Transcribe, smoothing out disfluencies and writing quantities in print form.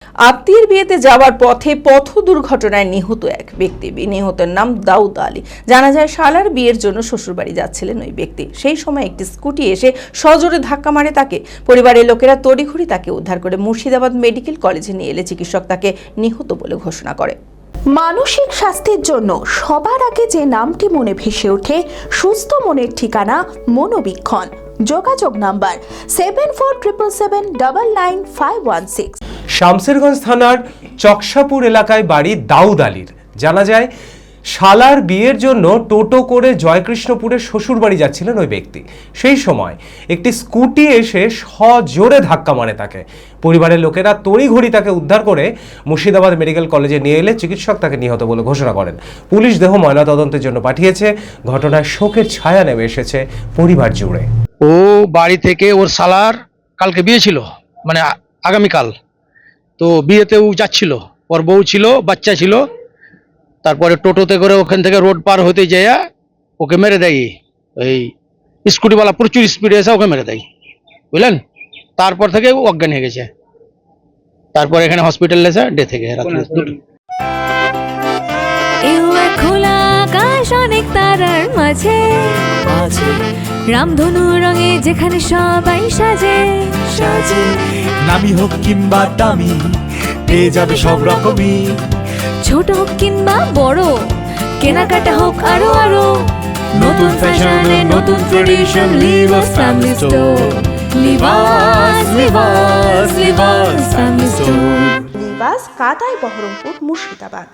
আত্মীয়ের বিয়েতে যাওয়ার পথে পথ দুর্ঘটনায় নিহত এক ব্যক্তি। নিহতের নাম দাউদ আলী। জানা যায় শালার বিয়ের জন্য শ্বশুরবাড়ি যাচ্ছিলেন ওই ব্যক্তি। সেই সময় একটি স্কুটি এসে সজোরে ধাক্কা মারে তাকে। পরিবারের লোকেরা তড়িঘড়ি তাকে উদ্ধার করে মুর্শিদাবাদ মেডিকেল কলেজে নিয়ে এলে চিকিৎসক তাকে নিহত বলে ঘোষণা করে। মানসিক স্বাস্থ্যের জন্য সবার আগে যে নামটি মনে ভেসে ওঠে, সুস্থ মনের ঠিকানা মনোবীক্ষণ। যোগাযোগ নাম্বার 7477799516। শামসেরগঞ্জ থানার চকসাপুর এলাকায় বাড়ি দাউদ আলীর। জানা যায় শালার বিয়ের জন্য টোটো করে জয়কৃষ্ণপুরের শ্বশুরবাড়ি যাচ্ছিলেন ওই ব্যক্তি। সেই সময় একটি স্কুটি এসে সজোরে ধাক্কা মারে তাকে। পরিবারের লোকেরা তড়িঘড়ি তাকে উদ্ধার করে মুর্শিদাবাদ মেডিকেল কলেজে নিয়ে এলে চিকিৎসক তাকে নিহত বলে ঘোষণা করেন। পুলিশ দেহ ময়নাতদন্তের জন্য পাঠিয়েছে। ঘটনায় শোকের ছায়া নেমে এসেছে পরিবার জুড়ে। ও বাড়ি থেকে ওর শালার কালকে বিয়ে ছিল, মানে আগামীকাল। তো বিয়েতেও যাচ্ছিল, ওর বউ ছিল, বাচ্চা ছিল। তারপরে টোটোতে করে ওখান থেকে রোড পার হতে যায় ওকে মেরে দেয়। ওই স্কুটিওয়ালা প্রচুর স্পিডে এসে ওকে মেরে দেয়, বুঝলেন। তারপর থেকে ও অজ্ঞান হয়ে গেছে। তারপর এখানে হসপিটাল এসে ডেথ হয়ে গেছে রাত্রে 2টা। খোলা আকাশ অনেক তারার মাঝে, রামধনু রঙে যেখানে সবাই সাজে সাজে। নামি হোক কিংবা দামি, পেয়ে যাবে সব রকমই। ছোট হোক কিংবা বড়, কেনাকাটা হোক আরো আরো। নতুন ফ্যাশনে নতুন tradition, Libas family store. Libas Libas Libas family store. Libas কাতাই বহরমপুর মুর্শিদাবাদ।